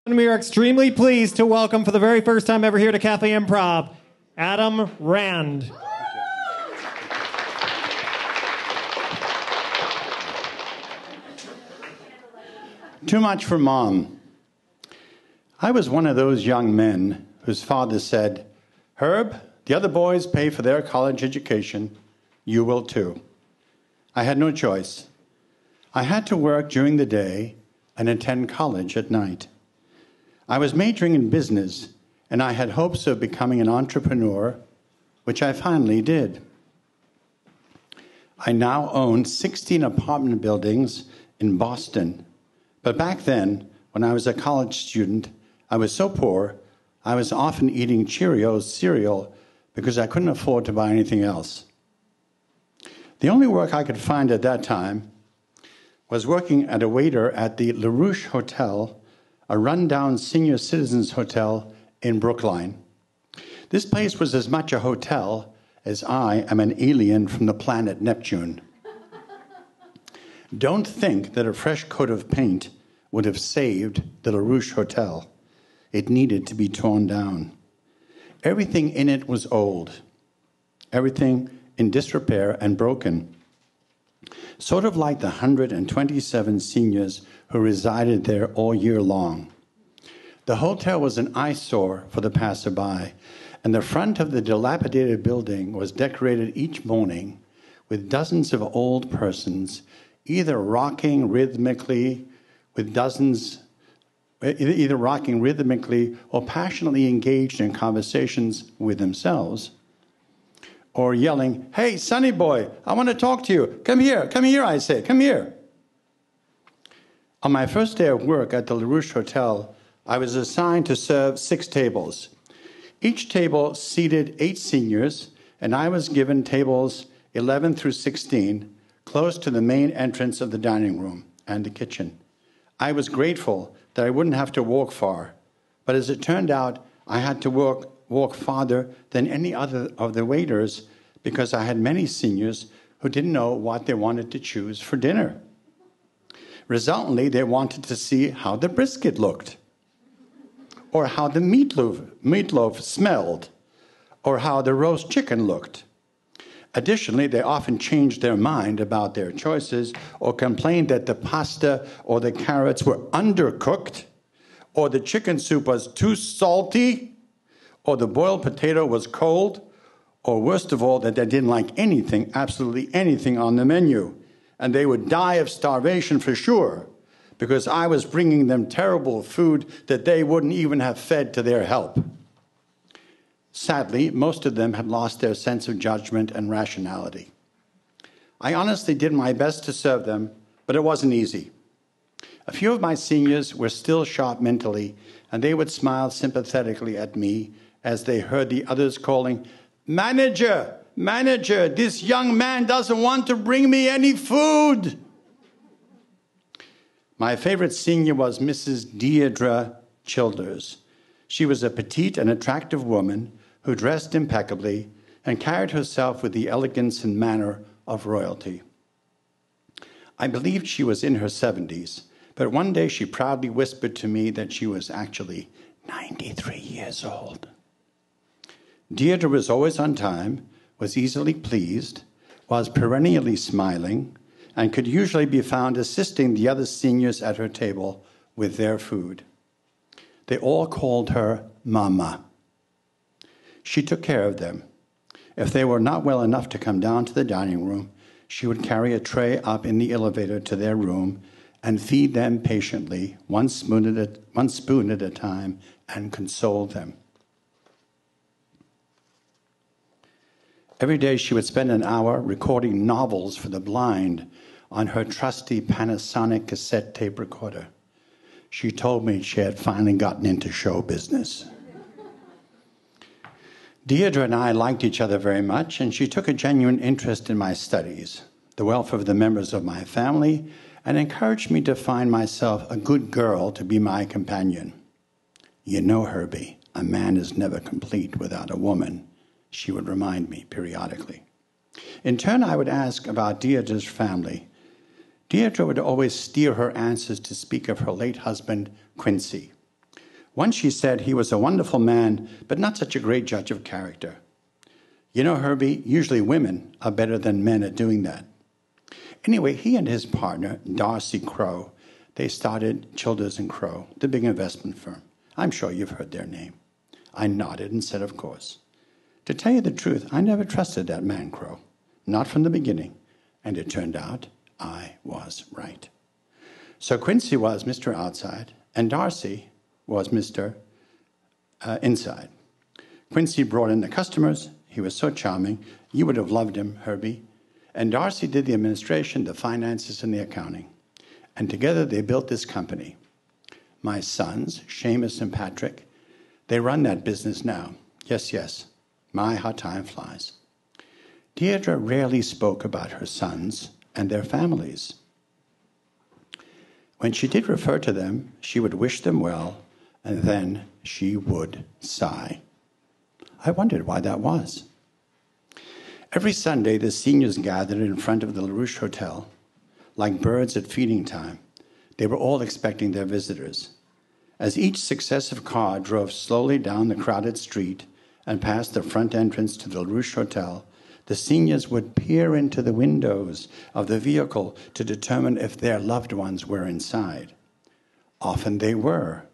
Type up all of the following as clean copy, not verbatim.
And we are extremely pleased to welcome for the very first time ever here to Cafe Improv, Adam Rand. Too much for Mom. I was one of those young men whose father said, "Herb, the other boys pay for their college education. You will too." I had no choice. I had to work during the day and attend college at night. I was majoring in business, and I had hopes of becoming an entrepreneur, which I finally did. I now own 16 apartment buildings in Boston. But back then, when I was a college student, I was so poor, I was often eating Cheerios cereal because I couldn't afford to buy anything else. The only work I could find at that time was working as a waiter at the LaRouche Hotel, a rundown senior citizens hotel in Brookline. This place was as much a hotel as I am an alien from the planet Neptune. Don't think that a fresh coat of paint would have saved the LaRouche Hotel. It needed to be torn down. Everything in it was old. Everything in disrepair and broken. Sort of like the 127 seniors who resided there all year long. The hotel was an eyesore for the passerby, and the front of the dilapidated building was decorated each morning with dozens of old persons, either rocking rhythmically or passionately engaged in conversations with themselves, or yelling, "Hey, Sonny boy, I want to talk to you. Come here, I say, come here." On my first day of work at the LaRouche Hotel, I was assigned to serve 6 tables. Each table seated 8 seniors, and I was given tables 11 through 16, close to the main entrance of the dining room and the kitchen. I was grateful that I wouldn't have to walk far, but as it turned out, I had to walk farther than any other of the waiters because I had many seniors who didn't know what they wanted to choose for dinner. Resultantly, they wanted to see how the brisket looked, or how the meatloaf smelled, or how the roast chicken looked. Additionally, they often changed their mind about their choices or complained that the pasta or the carrots were undercooked, or the chicken soup was too salty, or the boiled potato was cold, or worst of all, that they didn't like anything, absolutely anything on the menu. And they would die of starvation for sure, because I was bringing them terrible food that they wouldn't even have fed to their help. Sadly, most of them had lost their sense of judgment and rationality. I honestly did my best to serve them, but it wasn't easy. A few of my seniors were still sharp mentally, and they would smile sympathetically at me as they heard the others calling, "Manager, manager, this young man doesn't want to bring me any food." My favorite senior was Mrs. Deirdre Childers. She was a petite and attractive woman who dressed impeccably and carried herself with the elegance and manner of royalty. I believed she was in her 70s, but one day she proudly whispered to me that she was actually 93 years old. Deirdre was always on time, was easily pleased, was perennially smiling, and could usually be found assisting the other seniors at her table with their food. They all called her Mama. She took care of them. If they were not well enough to come down to the dining room, she would carry a tray up in the elevator to their room and feed them patiently, one spoon at a time, and console them. Every day she would spend an hour recording novels for the blind on her trusty Panasonic cassette tape recorder. She told me she had finally gotten into show business. Deirdre and I liked each other very much, and she took a genuine interest in my studies, the welfare of the members of my family, and encouraged me to find myself a good girl to be my companion. "You know, Herbie, a man is never complete without a woman," she would remind me periodically. In turn, I would ask about Deirdre's family. Deirdre would always steer her answers to speak of her late husband, Quincy. Once she said he was a wonderful man, but not such a great judge of character. You know, Herbie, usually women are better than men at doing that. Anyway, he and his partner, Darcy Crowe, they started Childers & Crowe, the big investment firm. I'm sure you've heard their name. I nodded and said, of course. To tell you the truth, I never trusted that man, Crowe. Not from the beginning. And it turned out I was right. So Quincy was Mr. Outside, and Darcy was Mr. Inside. Quincy brought in the customers. He was so charming. You would have loved him, Herbie. And Darcy did the administration, the finances, and the accounting. And together they built this company. My sons, Seamus and Patrick, they run that business now. Yes, yes. My, how time flies. Deirdre rarely spoke about her sons and their families. When she did refer to them, she would wish them well, and then she would sigh. I wondered why that was. Every Sunday, the seniors gathered in front of the LaRouche Hotel. Like birds at feeding time, they were all expecting their visitors. As each successive car drove slowly down the crowded street and past the front entrance to the LaRouche Hotel, the seniors would peer into the windows of the vehicle to determine if their loved ones were inside. Often they were,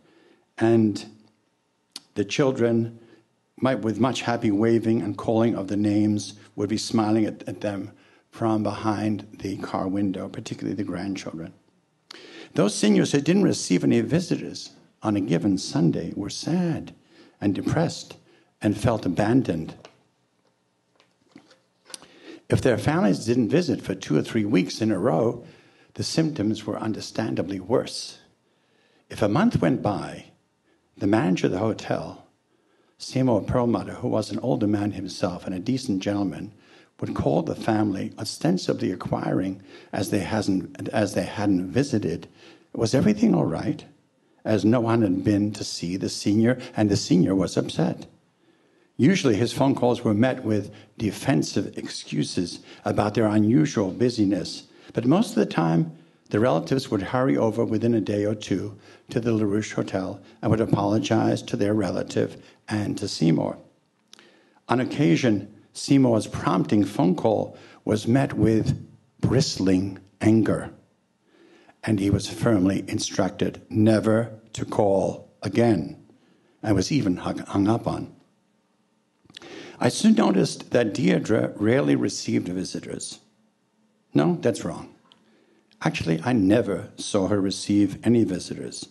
and the children, with much happy waving and calling of the names, would be smiling at them from behind the car window, particularly the grandchildren. Those seniors who didn't receive any visitors on a given Sunday were sad and depressed and felt abandoned. If their families didn't visit for 2 or 3 weeks in a row, the symptoms were understandably worse. If a month went by, the manager of the hotel, Seymour Perlmutter, who was an older man himself and a decent gentleman, would call the family, ostensibly inquiring as they hadn't visited, was everything all right? As no one had been to see the senior, and the senior was upset. Usually his phone calls were met with defensive excuses about their unusual busyness, but most of the time, the relatives would hurry over within a day or two to the LaRouche Hotel and would apologize to their relative and to Seymour. On occasion, Seymour's prompting phone call was met with bristling anger, and he was firmly instructed never to call again, and was even hung up on. I soon noticed that Deirdre rarely received visitors. No, that's wrong. Actually, I never saw her receive any visitors,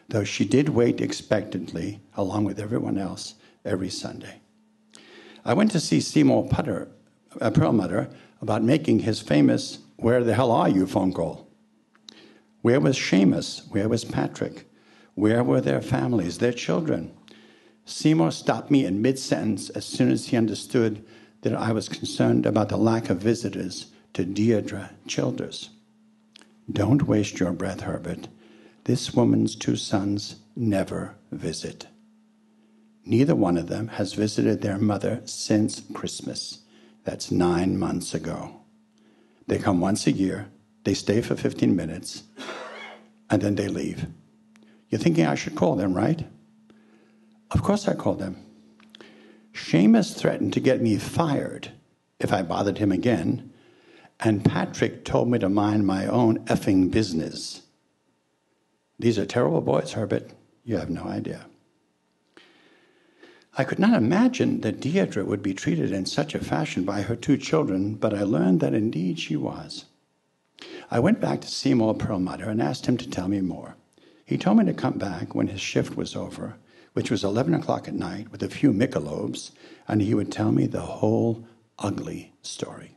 though she did wait expectantly, along with everyone else, every Sunday. I went to see Seymour Perlmutter about making his famous "Where the hell are you?" phone call. Where was Seamus? Where was Patrick? Where were their families, their children? Seymour stopped me in mid-sentence as soon as he understood that I was concerned about the lack of visitors to Deirdre Childers. Don't waste your breath, Herbert. This woman's 2 sons never visit. Neither one of them has visited their mother since Christmas. That's 9 months ago. They come once a year, they stay for 15 minutes, and then they leave. You're thinking I should call them, right? Of course I called them. Seamus threatened to get me fired if I bothered him again, and Patrick told me to mind my own effing business. These are terrible boys, Herbert. You have no idea. I could not imagine that Deirdre would be treated in such a fashion by her 2 children, but I learned that indeed she was. I went back to Seymour Perlmutter and asked him to tell me more. He told me to come back when his shift was over, which was 11 o'clock at night, with a few Michelobes, and he would tell me the whole ugly story.